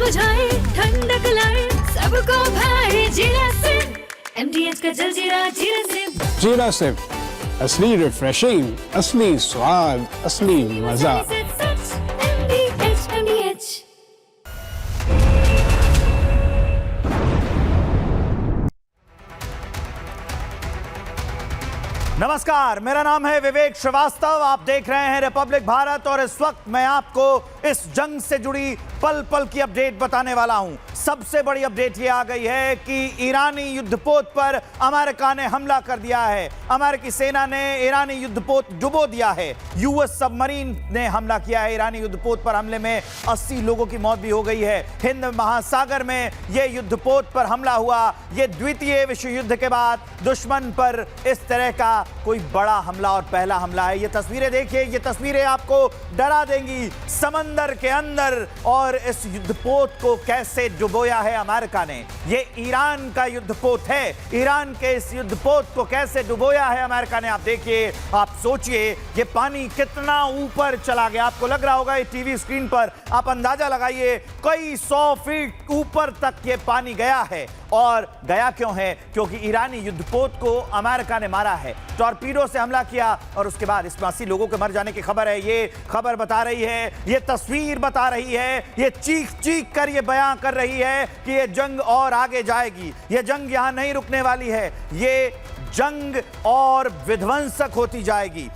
बुझाए, ठंडक लाए, सबको भाए जीरा सिम। MDH का जलजीरा जीरा सिम। जीरा सिम, असली रिफ्रेशिंग, असली स्वाद, असली मजा। MDH। नमस्कार, मेरा नाम है विवेक श्रीवास्तव। आप देख रहे हैं रिपब्लिक भारत और इस वक्त मैं आपको इस जंग से जुड़ी पल पल की अपडेट बताने वाला हूं। सबसे बड़ी अपडेट ये आ गई है कि ईरानी युद्धपोत पर अमेरिका ने हमला कर दिया है। अमेरिकी सेना ने ईरानी युद्धपोत डुबो दिया है। यूएस सबमरीन ने हमला किया है ईरानी युद्धपोत पर। हमले में 80 लोगों की मौत भी हो गई है। हिंद महासागर में यह युद्धपोत पर हमला हुआ। यह द्वितीय विश्व युद्ध के बाद दुश्मन पर इस तरह का कोई बड़ा हमला और पहला हमला है। ये तस्वीरें देखिए, ये तस्वीरें आपको डरा देंगी। समंदर के अंदर और इस युद्धपोत को कैसे डुबोया है अमेरिका ने। ये ईरान का युद्धपोत है। ईरान के इस युद्धपोत को कैसे डुबोया है अमेरिका ने, आप देखिए, आप सोचिए ये पानी कितना ऊपर चला गया। आपको लग रहा होगा ये टीवी स्क्रीन पर, आप अंदाजा लगाइए कई 100 फीट ऊपर तक ये पानी गया है। और गया क्यों है? क्योंकि ईरानी युद्धपोत को अमेरिका ने मारा है, टॉर्पीडो से हमला किया और उसके बाद इसमें 80 लोगों के मर जाने की खबर है। ये खबर बता रही है, ये तस्वीर बता रही है, ये चीख चीख कर ये बयां कर रही है कि ये जंग और आगे जाएगी। ये जंग यहां नहीं रुकने वाली है, ये जंग और विध्वंसक होती जाएगी।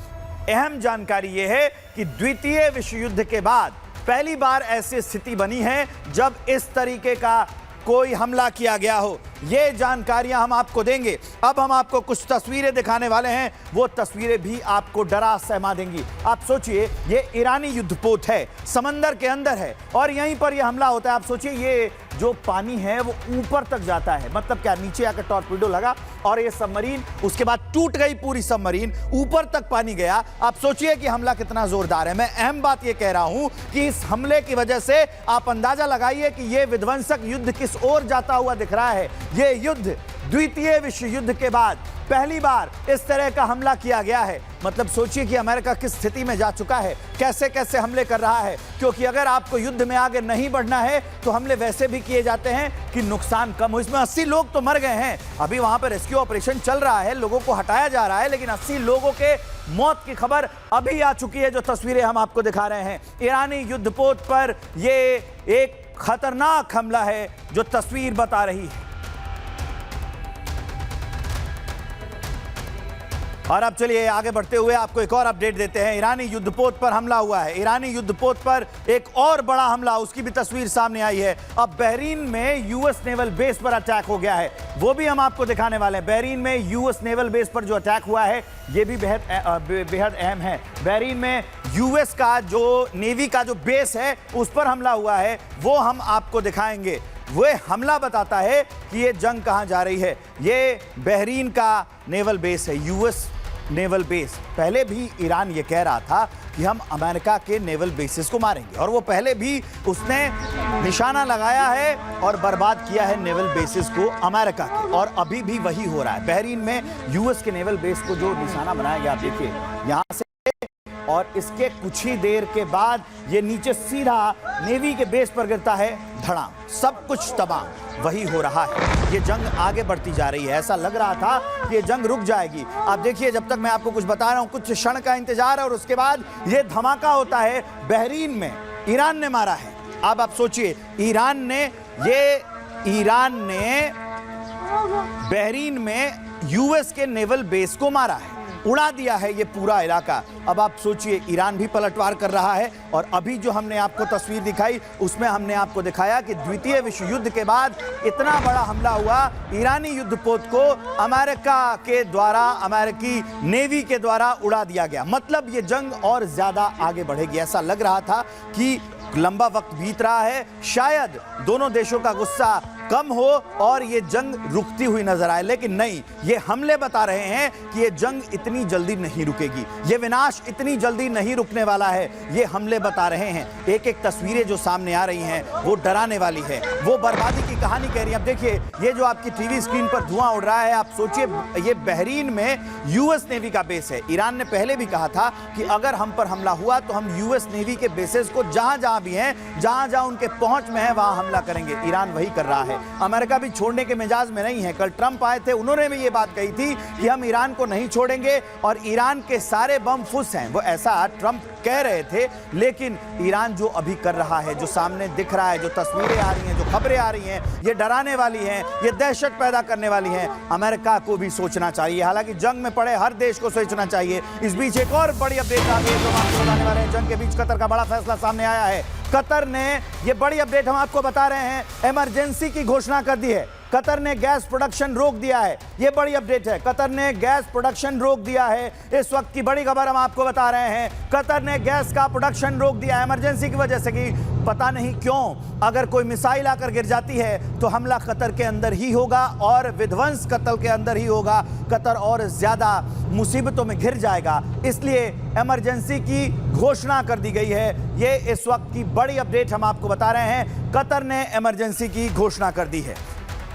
अहम जानकारी ये है कि द्वितीय विश्व युद्ध के बाद पहली बार ऐसी स्थिति बनी है जब इस तरीके का कोई हमला किया गया हो। ये जानकारियां हम आपको देंगे। अब हम आपको कुछ तस्वीरें दिखाने वाले हैं, वो तस्वीरें भी आपको डरा सहमा देंगी। आप सोचिए ये ईरानी युद्धपोत है, समंदर के अंदर है और यहीं पर यह हमला होता है। आप सोचिए ये जो पानी है वो ऊपर तक जाता है, मतलब क्या, नीचे आकर टॉर्पीडो लगा और ये सबमरीन उसके बाद टूट गई, पूरी सबमरीन ऊपर तक पानी गया। आप सोचिए कि हमला कितना जोरदार है। मैं अहम बात ये कह रहा हूं कि इस हमले की वजह से आप अंदाजा लगाइए कि ये विध्वंसक युद्ध किस ओर जाता हुआ दिख रहा है। ये युद्ध द्वितीय विश्व युद्ध के बाद पहली बार इस तरह का हमला किया गया है। मतलब सोचिए कि अमेरिका किस स्थिति में जा चुका है, कैसे कैसे हमले कर रहा है। क्योंकि अगर आपको युद्ध में आगे नहीं बढ़ना है तो हमले वैसे भी किए जाते हैं कि नुकसान कम हो। इसमें 80 लोग तो मर गए हैं, अभी वहां पर रेस्क्यू ऑपरेशन चल रहा है, लोगों को हटाया जा रहा है, लेकिन 80 लोगों के मौत की खबर अभी आ चुकी है। जो तस्वीरें हम आपको दिखा रहे हैं ईरानी युद्धपोत पर, यह एक खतरनाक हमला है जो तस्वीर बता रही है। और अब चलिए आगे बढ़ते हुए आपको एक और अपडेट देते हैं। ईरानी युद्धपोत पर हमला हुआ है। ईरानी युद्धपोत पर एक और बड़ा हमला, उसकी भी तस्वीर सामने आई है। अब बहरीन में यूएस नेवल बेस पर अटैक हो गया है, वो भी हम आपको दिखाने वाले हैं। बहरीन में यूएस नेवल बेस पर जो अटैक हुआ है ये भी बेहद अहम है। बहरीन में यूएस का जो नेवी का जो बेस है उस पर हमला हुआ है, वो हम आपको दिखाएंगे। वह हमला बताता है कि ये जंग कहां जा रही है। ये बहरीन का नेवल बेस है, यूएस नेवल बेस। पहले भी ईरान ये कह रहा था कि हम अमेरिका के नेवल बेसिस को मारेंगे, और वो पहले भी उसने निशाना लगाया है और बर्बाद किया है नेवल बेसिस को अमेरिका के, और अभी भी वही हो रहा है। बहरीन में यूएस के नेवल बेस को जो निशाना बनाया गया, आप देखिए यहां से, और इसके कुछ ही देर के बाद ये नीचे सीधा नेवी के बेस पर गिरता है, धड़ाम, सब कुछ तबाह। वही हो रहा है। ये जंग आगे बढ़ती जा रही है। ऐसा लग रहा था कि ये जंग रुक जाएगी। आप देखिए, जब तक मैं आपको कुछ बता रहा हूं, कुछ क्षण का इंतजार है और उसके बाद ये धमाका होता है। बहरीन में ईरान ने मारा है। अब आप सोचिए, ईरान ने बहरीन में यूएस के नेवल बेस को मारा है, उड़ा दिया है ये पूरा इलाका। अब आप सोचिए, ईरान भी पलटवार कर रहा है। और अभी जो हमने आपको तस्वीर दिखाई उसमें हमने आपको दिखाया कि द्वितीय विश्व युद्ध के बाद इतना बड़ा हमला हुआ। ईरानी युद्धपोत को अमेरिका के द्वारा, अमेरिकी नेवी के द्वारा उड़ा दिया गया। मतलब ये जंग और ज्यादा आगे बढ़ेगी। ऐसा लग रहा था कि लंबा वक्त बीत रहा है, शायद दोनों देशों का गुस्सा कम हो और ये जंग रुकती हुई नजर आए, लेकिन नहीं, ये हमले बता रहे हैं कि ये जंग इतनी जल्दी नहीं रुकेगी, ये विनाश इतनी जल्दी नहीं रुकने वाला है। ये हमले बता रहे हैं, एक एक तस्वीरें जो सामने आ रही हैं वो डराने वाली है, वो बर्बादी की कहानी कह रही है। अब देखिए, ये जो आपकी टीवी स्क्रीन पर धुआं उड़ रहा है, आप सोचिए ये बहरीन में यूएस नेवी का बेस है। ईरान ने पहले भी कहा था कि अगर हम पर हमला हुआ तो हम यूएस नेवी के बेसेस को जहां जहां भी हैं, जहां जहां उनके पहुंच में है, वहां हमला करेंगे। ईरान वही कर रहा है। अमेरिका भी छोड़ने के मिजाज में नहीं है। कल ट्रंप आए थे, उन्होंने भी ये बात कही थी कि हम ईरान को नहीं छोड़ेंगे और ईरान के सारे बम फुस हैं। वो ऐसा ट्रंप कह रहे थे, लेकिन ईरान जो अभी कर रहा है, जो सामने दिख रहा है, जो तस्वीरें आ रही हैं, जो खबरें आ रही हैं, ये डराने वाली हैं, ये दहशत पैदा करने वाली हैं। अमेरिका को भी सोचना चाहिए, हालांकि जंग में पड़े हर देश को सोचना चाहिए। इस बीच एक और बड़ी अपडेट आ गई है जो हम आपको बताने वाले हैं। जंग के बीच कतर का बड़ा फैसला सामने आया है। कतर ने, ये बड़ी अपडेट हम आपको बता रहे हैं, इमरजेंसी की घोषणा कर दी है। कतर ने गैस प्रोडक्शन रोक दिया है। ये बड़ी अपडेट है, कतर ने गैस प्रोडक्शन रोक दिया है। इस वक्त की बड़ी खबर हम आपको बता रहे हैं, कतर ने गैस का प्रोडक्शन रोक दिया है इमरजेंसी की वजह से। कि पता नहीं क्यों, अगर कोई मिसाइल आकर गिर जाती है तो हमला कतर के अंदर ही होगा और विध्वंस कतर के अंदर ही होगा। कतर और ज्यादा मुसीबतों में घिर जाएगा, इसलिए इमरजेंसी की घोषणा कर दी गई है। ये इस वक्त की बड़ी अपडेट हम आपको बता रहे हैं, कतर ने इमरजेंसी की घोषणा कर दी है।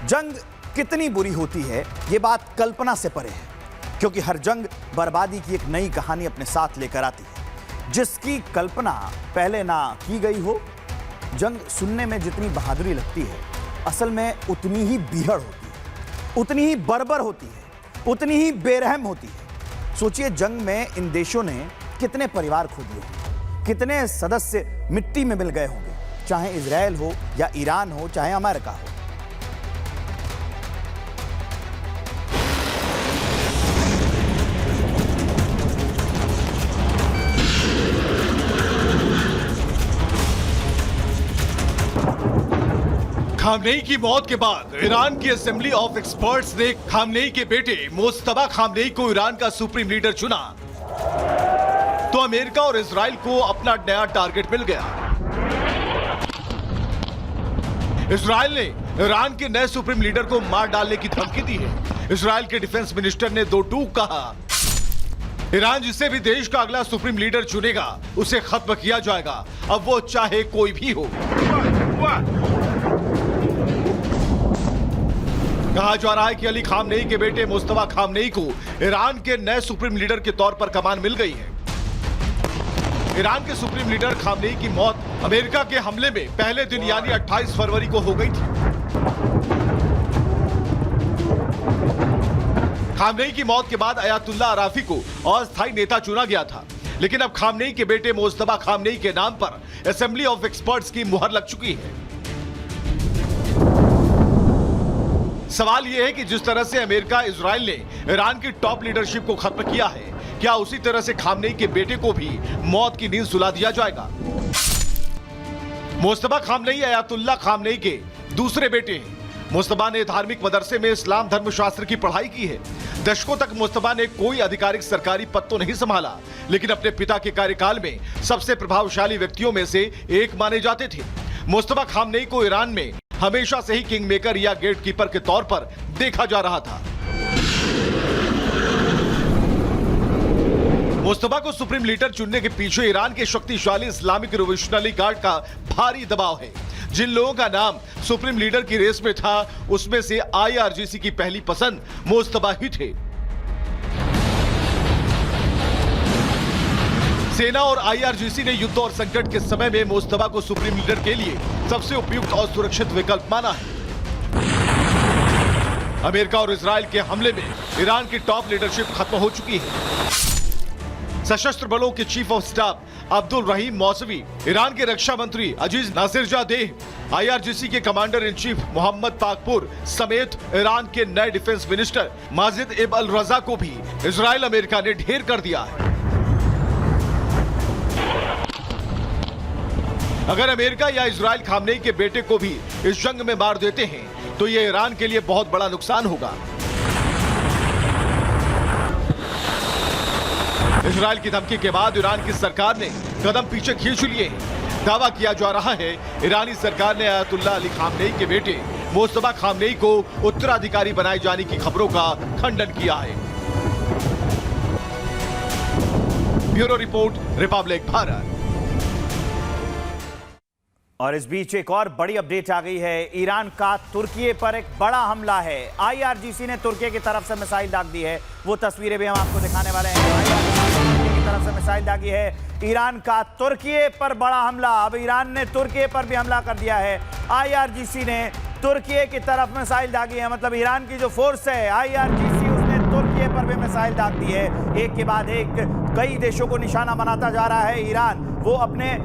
जंग कितनी बुरी होती है, ये बात कल्पना से परे है, क्योंकि हर जंग बर्बादी की एक नई कहानी अपने साथ लेकर आती है, जिसकी कल्पना पहले ना की गई हो। जंग सुनने में जितनी बहादुरी लगती है, असल में उतनी ही बीहड़ होती है, उतनी ही बर्बर होती है, उतनी ही बेरहम होती है। सोचिए, जंग में इन देशों ने कितने परिवार खो दिए होंगे, कितने सदस्य मिट्टी में मिल गए होंगे, चाहे इजराइल हो या ईरान हो, चाहे अमेरिका हो। खामनेई की मौत के बाद ईरान की असेंबली ऑफ एक्सपर्ट्स ने खामनेई के बेटे मुस्तफा खामनेई को ईरान का सुप्रीम लीडर चुना, तो अमेरिका और इजराइल को अपना नया टारगेट मिल गया। इजराइल ने ईरान के नए सुप्रीम लीडर को मार डालने की धमकी दी है। इजराइल के डिफेंस मिनिस्टर ने दो टूक कहा, ईरान जिसे भी देश का अगला सुप्रीम लीडर चुनेगा उसे खत्म किया जाएगा, अब वो चाहे कोई भी हो। कहा जा रहा है कि अली खामनेई के बेटे मुस्तफा खामनेई को ईरान के नए सुप्रीम लीडर के तौर पर कमान मिल गई है। ईरान के सुप्रीम लीडर खामनेई की मौत अमेरिका के हमले में पहले दिन यानी 28 फरवरी को हो गई थी। खामनेई की मौत के बाद अयातुल्लाह अराफी को अस्थायी नेता चुना गया था, लेकिन अब खामनेई के बेटे मुस्तफा खामनेई के नाम पर असेंबली ऑफ एक्सपर्ट्स की मुहर लग चुकी है। सवाल यह है कि जिस तरह से अमेरिका इजराइल ने ईरान की टॉप लीडरशिप को खत्म किया है, क्या उसी तरह से खामनेई के बेटे को भी मौत की नींद सुला दिया जाएगा? मुस्तफा खामनेई अयातुल्लाह खामनेई के दूसरे बेटे हैं। मुस्तफा ने धार्मिक मदरसे में इस्लाम धर्मशास्त्र की पढ़ाई की है। दशकों तक मुस्तफा ने कोई आधिकारिक सरकारी पद तो नहीं संभाला, लेकिन अपने पिता के कार्यकाल में सबसे प्रभावशाली व्यक्तियों में से एक माने जाते थे। मुस्तफा खामनेई को ईरान में हमेशा से ही किंग मेकर या गेट कीपर के तौर पर देखा जा रहा था। मुस्तफा को सुप्रीम लीडर चुनने के पीछे ईरान के शक्तिशाली इस्लामिक रिवोल्यूशनरी गार्ड का भारी दबाव है। जिन लोगों का नाम सुप्रीम लीडर की रेस में था, उसमें से आईआरजीसी की पहली पसंद मुस्तफा ही थे। सेना और आईआरजीसी ने युद्ध और संकट के समय में मुस्तफा को सुप्रीम लीडर के लिए सबसे उपयुक्त और सुरक्षित विकल्प माना है। अमेरिका और इजराइल के हमले में ईरान की टॉप लीडरशिप खत्म हो चुकी है। सशस्त्र बलों के chief of staff Abdul Rahim Mousavi, Iran के रक्षा मंत्री अजीज नासिरजादेह, आईआरजीसी के कमांडर इन चीफ मोहम्मद ताकपुर समेत ईरान के नए डिफेंस मिनिस्टर माजिद इब अल रजा को भी इजराइल अमेरिका ने ढेर कर दिया है। अगर अमेरिका या इजराइल खामनेई के बेटे को भी इस जंग में मार देते हैं तो यह ईरान के लिए बहुत बड़ा नुकसान होगा। इजराइल की धमकी के बाद ईरान की सरकार ने कदम पीछे खींच लिए हैं। दावा किया जा रहा है ईरानी सरकार ने अयातुल्लाह अली खामनेई के बेटे मुस्तफा खामनेई को उत्तराधिकारी बनाए जाने की खबरों का खंडन किया है। Bureau report, Republic Bharat. और इस बीच एक और बड़ी अपडेट आ गई है। ईरान का तुर्की पर एक बड़ा हमला है। आईआरजीसी ने तुर्की की तरफ से मिसाइल दाग दी है। वो तस्वीरें भी हम आपको दिखाने वाले हैं। आईआरजीसी ने तुर्की की तरफ से मिसाइल दागी है। ईरान का तुर्की पर बड़ा हमला। अब ईरान ने तुर्की पर भी हमला कर दिया है। आईआरजीसी ने तुर्की की तरफ मिसाइल दागी है। मतलब ईरान की जो फोर्स है आईआरजीसी, उसने तुर्की पर भी मिसाइल दाग दी है। एक के बाद एक कई देशों को निशाना बनाता जा रहा है ईरान। वो अपने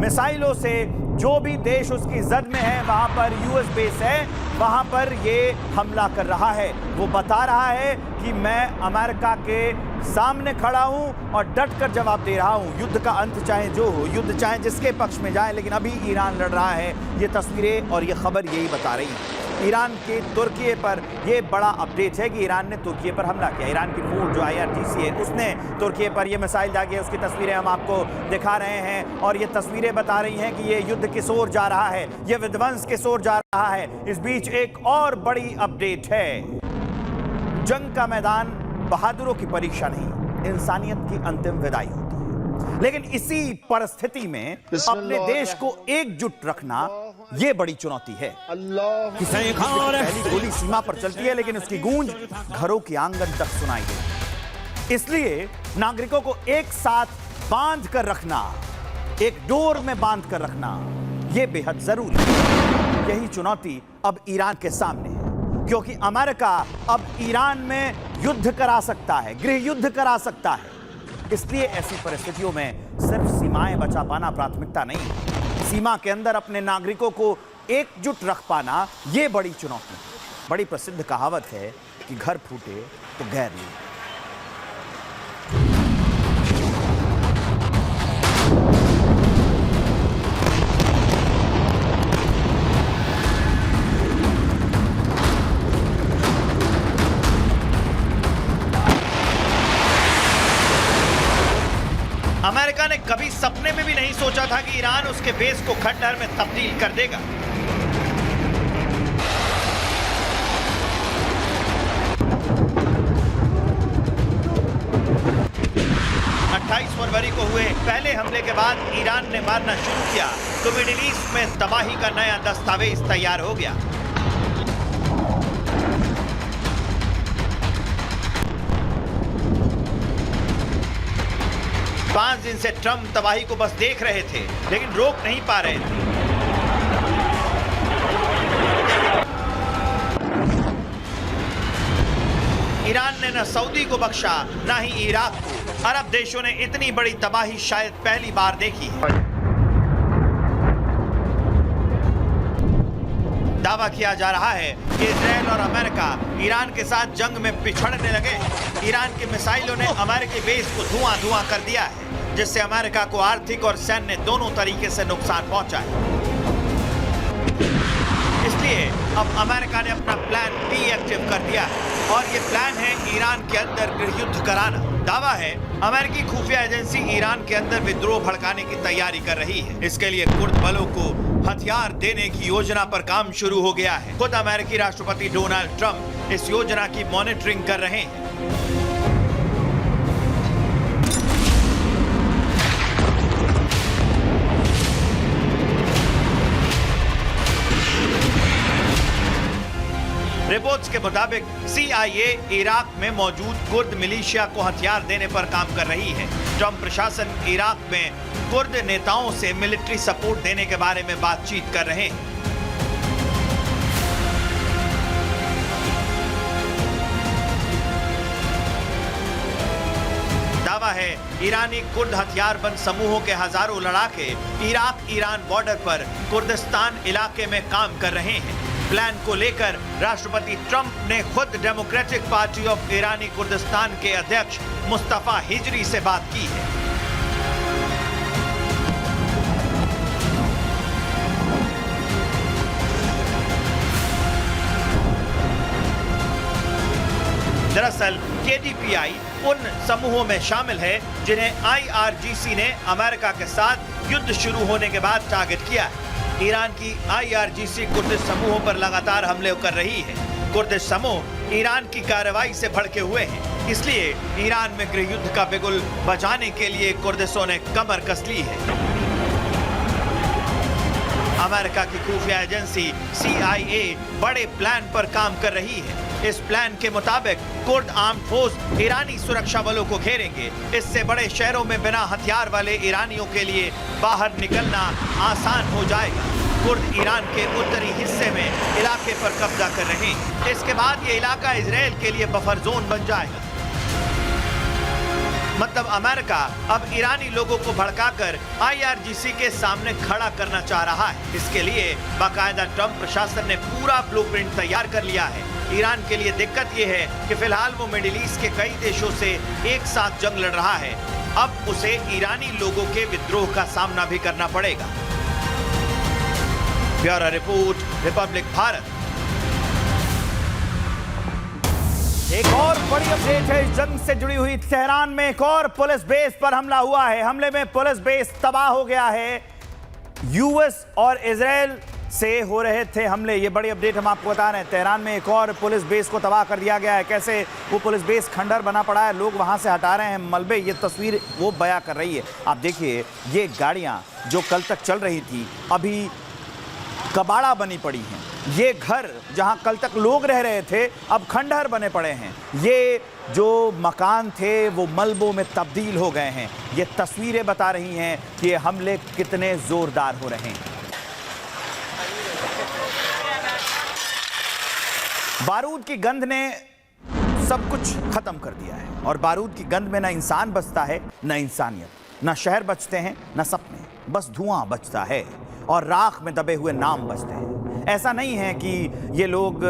मिसाइलों से जो भी देश उसकी जद में है, वहां पर यूएस बेस है, वहां पर ये हमला कर रहा है। वो बता रहा है कि मैं अमेरिका के सामने खड़ा हूं और डट कर जवाब दे रहा हूं। युद्ध का अंत चाहे जो हो, युद्ध चाहे जिसके पक्ष में जाए, लेकिन अभी ईरान लड़ रहा है। ये तस्वीरें और ये खबर यही बता रही है। ईरान के तुर्की पर यह बड़ा अपडेट है कि ईरान ने तुर्की पर हमला किया। ईरान की फोर्स जो आईआरजीसी है, उसने तुर्की पर यह मिसाइल दागी है। उसकी तस्वीरें हम आपको दिखा रहे हैं और ये तस्वीरें बता रही हैं कि ये युद्ध किस ओर जा रहा है, ये विध्वंस किस ओर जा रहा है। इस बीच एक और बड़ी अपडेट है। जंग का मैदान बहादुरों की परीक्षा नहीं, इंसानियत की अंतिम विदाई होती है। लेकिन इसी परिस्थिति में अपने देश को एकजुट रखना यह बड़ी चुनौती है। पहली गोली सीमा पर चलती है, लेकिन उसकी गूंज घरों के आंगन तक सुनाई देती। इसलिए नागरिकों को एक साथ बांध कर रखना, एक डोर में बांध कर रखना, यह बेहद जरूरी है। यही चुनौती अब ईरान के सामने है, क्योंकि अमेरिका अब ईरान में युद्ध करा सकता है, गृह युद्ध करा सकता है। इसलिए ऐसी परिस्थितियों में सिर्फ सीमाएं बचा पाना प्राथमिकता नहीं है। सीमा के अंदर अपने नागरिकों को एकजुट रख पाना यह बड़ी चुनौती है। बड़ी प्रसिद्ध कहावत है कि घर फूटे तो गैर ले। अमेरिका ने कभी सपने में भी नहीं सोचा था कि ईरान उसके बेस को खंडहर में तब्दील कर देगा। फरवरी को हुए पहले हमले के बाद ईरान ने मारना शुरू किया तो मिडिल ईस्ट में तबाही का नया दस्तावेज तैयार हो गया। पांच दिन से ट्रंप तबाही को बस देख रहे थे, लेकिन रोक नहीं पा रहे थे। ईरान ने न सऊदी को बख्शा, न ही इराक को। अरब देशों ने इतनी बड़ी तबाही शायद पहली बार देखी है। दावा किया जा रहा है कि इजराइल और अमेरिका ईरान के साथ जंग में पिछड़ने लगे। ईरान के मिसाइलों ने अमेरिकी बेस को धुआं-धुआं कर दिया है, जिससे अमेरिका को आर्थिक और सैन्य दोनों तरीके से नुकसान पहुंचा है। इसलिए अब अमेरिका ने अपना प्लान डीएक्टिव कर दिया है और ये प्लान है ईरान के अंदर गृह युद्ध कराना। दावा है अमेरिकी खुफिया एजेंसी ईरान के अंदर विद्रोह भड़काने की तैयारी कर रही है। इसके लिए कुर्द बलों को हथियार देने की योजना पर काम शुरू हो गया है। खुद अमेरिकी राष्ट्रपति डोनाल्ड ट्रंप इस योजना की मॉनिटरिंग कर रहे हैं। रिपोर्ट्स के मुताबिक CIA इराक में मौजूद कुर्द मिलिशिया को हथियार देने पर काम कर रही है। ट्रंप प्रशासन इराक में कुर्द नेताओं से मिलिट्री सपोर्ट देने के बारे में बातचीत कर रहे हैं। दावा है ईरानी कुर्द हथियारबंद समूहों के हजारों लड़ाके इराक ईरान बॉर्डर पर कुर्दिस्तान इलाके में काम कर रहे हैं। प्लान को लेकर राष्ट्रपति ट्रंप ने खुद democratic party of Irani Kurdistan के अध्यक्ष मुस्तफा हिजरी से बात की है। दरअसल KDPI उन समूहों में शामिल है जिन्हें IRGC ने अमेरिका के साथ युद्ध शुरू होने के बाद टारगेट किया है। ईरान की IRGC कुर्दिश समूहों पर लगातार हमले कर रही है। कुर्दिश समूह ईरान की कार्रवाई से भड़के हुए हैं, इसलिए ईरान में गृह युद्ध का बिगुल बजाने के लिए कुर्दिशों ने कमर कस ली है। अमेरिका की खुफिया एजेंसी CIA बड़े प्लान पर काम कर रही है। इस प्लान के मुताबिक कुर्द आर्म फोर्स ईरानी सुरक्षा बलों को घेरेंगे। इससे बड़े शहरों में बिना हथियार वाले ईरानियों के लिए बाहर निकलना आसान हो जाएगा। कुर्द ईरान के उत्तरी हिस्से में इलाके पर कब्जा कर रहे हैं। इसके बाद ये इलाका इजराइल के लिए बफर जोन बन जाएगा। मतलब अमेरिका अब ईरानी लोगों को भड़काकर IRGC के सामने खड़ा करना चाह रहा है। इसके लिए बाकायदा ट्रंप प्रशासन ने पूरा ब्लूप्रिंट तैयार कर लिया है। ईरान के लिए दिक्कत यह है कि फिलहाल वो मिडिल ईस्ट के कई देशों से एक साथ जंग लड़ रहा है। अब उसे ईरानी लोगों के विद्रोह का सामना भी करना पड़ेगा। Bureau report, Republic Bharat. एक और बड़ी अपडेट है इस जंग से जुड़ी हुई। तेहरान में एक और पुलिस बेस पर हमला हुआ है। हमले में पुलिस बेस तबाह हो गया है। US और इजराइल से हो रहे थे हमले। ये बड़ी अपडेट हम आपको बता रहे हैं। तेहरान में एक और पुलिस बेस को तबाह कर दिया गया है। कैसे वो पुलिस बेस खंडर बना पड़ा है, लोग वहां से हटा रहे हैं मलबे। ये तस्वीर वो बयां कर रही है। आप देखिए, ये गाड़ियां जो कल तक चल रही थी अभी कबाड़ा बनी पड़ी हैं। ये घर जहां कल तक लोग रह रहे थे अब खंडहर बने पड़े हैं। ये जो मकान थे वो मलबों में तब्दील हो गए हैं। ये तस्वीरें बता रही हैं कि ये हमले कितने जोरदार हो रहे हैं। बारूद की गंध ने सब कुछ खत्म कर दिया है और बारूद की गंध में ना इंसान बचता है, ना इंसानियत, ना शहर बचते हैं, ना सपने, बस धुआं बचता है और राख में दबे हुए नाम बचते हैं। ऐसा नहीं है कि ये लोग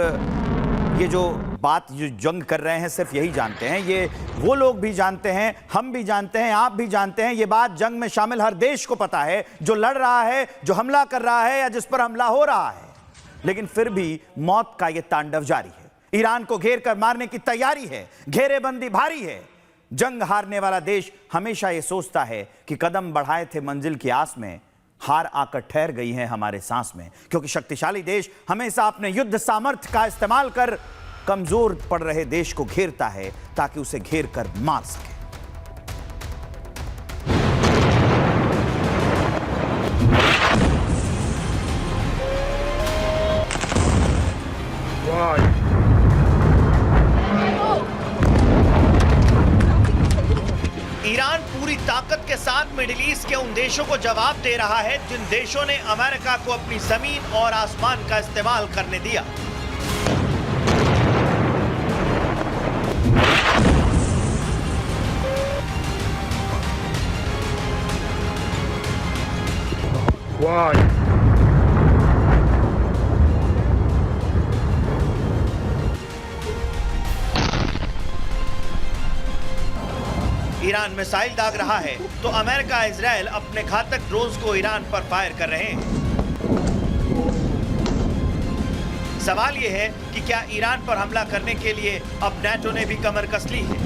ये जो बात जो जंग कर रहे हैं सिर्फ यही जानते हैं। ये वो लोग भी जानते हैं, हम भी जानते हैं, आप भी जानते हैं। ये बात जंग में शामिल हर देश को पता है, जो लड़ रहा है, जो हमला कर रहा है या जिस पर हमला हो रहा है। लेकिन फिर भी मौत का ये तांडव जारी है। ईरान को घेर कर मारने की तैयारी है। घेरेबंदी भारी है। जंग हारने वाला देश हमेशा ये सोचता है कि कदम बढ़ाए थे मंजिल की आस में, हार आकर ठहर गई है हमारे सांस में। क्योंकि शक्तिशाली देश हमेशा अपने युद्ध सामर्थ्य का इस्तेमाल कर कमजोर पड़ रहे देश को घेरता है ताकि उसे घेर कर मार सके। ईरान पूरी ताकत के साथ मिडिल ईस्ट के उन देशों को जवाब दे रहा है जिन देशों ने अमेरिका को अपनी जमीन और आसमान का इस्तेमाल करने दिया। ईरान मिसाइल दाग रहा है तो अमेरिका इजराइल अपने घातक ड्रोन्स को ईरान पर फायर कर रहे हैं। सवाल यह है कि क्या ईरान पर हमला करने के लिए अब नाटो ने भी कमर कस ली है?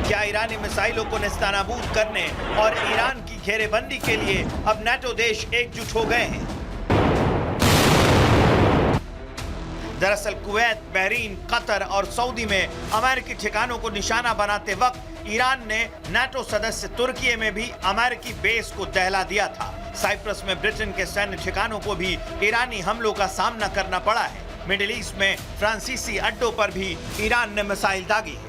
क्या ईरानी मिसाइलों को नेस्तनाबूद करने और ईरान की घेरेबंदी के लिए अब नाटो देश एकजुट हो गए हैं? दरअसल कुवैत, बहरीन, कतर और सऊदी में अमेरिकी ठिकानों को निशाना बनाते वक्त ईरान ने नाटो सदस्य तुर्की में भी अमेरिकी बेस को दहला दिया था। साइप्रस में ब्रिटेन के सैन्य ठिकानों को भी ईरानी हमलों का सामना करना पड़ा है। मिडिल ईस्ट में फ्रांसीसी अड्डों पर भी ईरान ने मिसाइल दागी है।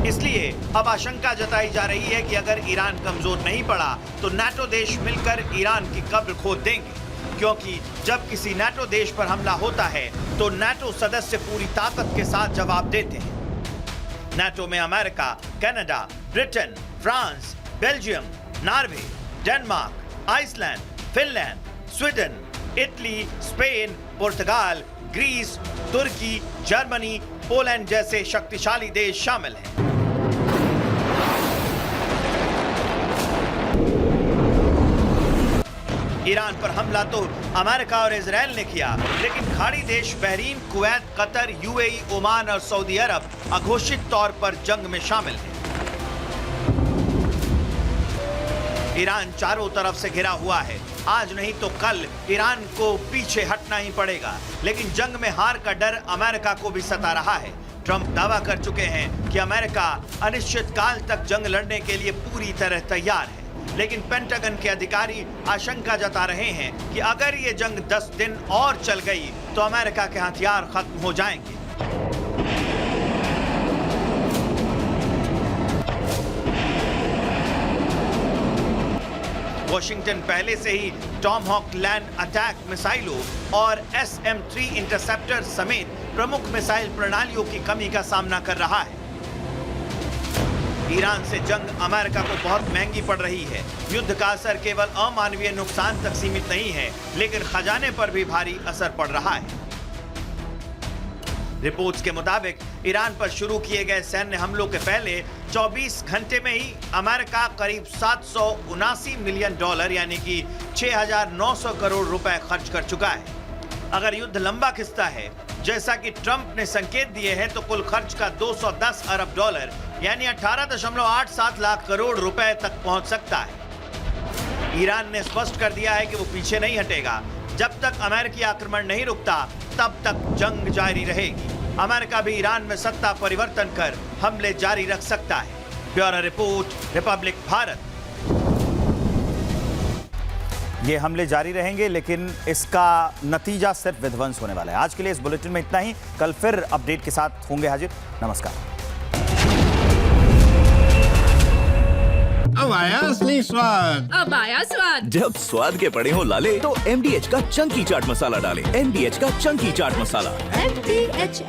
इसलिए अब आशंका जताई जा रही है कि अगर ईरान कमजोर नहीं पड़ा तो नाटो देश मिलकर ईरान की कब्र खोद देंगे। क्योंकि जब किसी नाटो देश पर हमला होता है तो नाटो सदस्य पूरी ताकत के साथ जवाब देते हैं। नाटो में America, Canada, Britain, France, Belgium, Norway, Denmark, Iceland, Finland, Sweden, Italy, Spain, पुर्तगाल, ग्रीस, तुर्की, जर्मनी, पोलैंड जैसे शक्तिशाली देश शामिल हैं। ईरान पर हमला तो अमेरिका और इजराइल ने किया, लेकिन खाड़ी देश Bahrain, Kuwait, Qatar, UAE, Oman और सऊदी अरब अघोषित तौर पर जंग में शामिल है। ईरान चारों तरफ से घिरा हुआ है। आज नहीं तो कल ईरान को पीछे हटना ही पड़ेगा, लेकिन जंग में हार का डर अमेरिका को भी सता रहा है। ट्रंप दावा कर चुके हैं कि अमेरिका अनिश्चित काल तक जंग लड़ने के लिए पूरी तरह तैयार है, लेकिन पेंटागन के अधिकारी आशंका जता रहे हैं कि अगर ये जंग 10 दिन और चल गई तो अमेरिका के हथियार खत्म हो जाएंगे। वॉशिंगटन पहले से ही टॉमहॉक लैंड अटैक मिसाइलों और SM-3 इंटरसेप्टर समेत प्रमुख मिसाइल प्रणालियों की कमी का सामना कर रहा है। ईरान से जंग अमेरिका को बहुत महंगी पड़ रही है। युद्ध का असर केवल अमानवीय नुकसान तक सीमित नहीं है, लेकिन खजाने पर भी भारी असर पड़ रहा है। रिपोर्ट्स के मुताबिक ईरान पर शुरू किए गए सैन्य हमलों के पहले 24 घंटे में ही अमेरिका करीब $779 मिलियन यानी कि 6,900 करोड़ रुपए खर्च कर चुका है। अगर युद्ध लंबा खिंचता है, जैसा कि ट्रंप ने संकेत दिए हैं, तो कुल खर्च का $210 अरब यानी 18.87 लाख करोड़ रुपए तक पहुंच सकता है। ईरान ने स्पष्ट कर दिया है कि वो पीछे नहीं हटेगा। जब तक अमेरिकी आक्रमण नहीं रुकता, तब तक जंग जारी रहेगी। अमेरिका भी ईरान में सत्ता परिवर्तन कर हमले जारी रख सकता है। Bureau report, Republic Bharat. ये हमले जारी रहेंगे, लेकिन इसका नतीजा सिर्फ विध्वंस होने वाला है। आज के लिए इस बुलेटिन में इतना ही। कल फिर अपडेट के साथ होंगे हाजिर। नमस्कार। अब आया असली स्वाद। अब आया स्वाद। जब स्वाद के पड़े हो लाले तो MDH का चंकी चाट मसाला डालें। MDH का चंकी चाट मसाला। MDH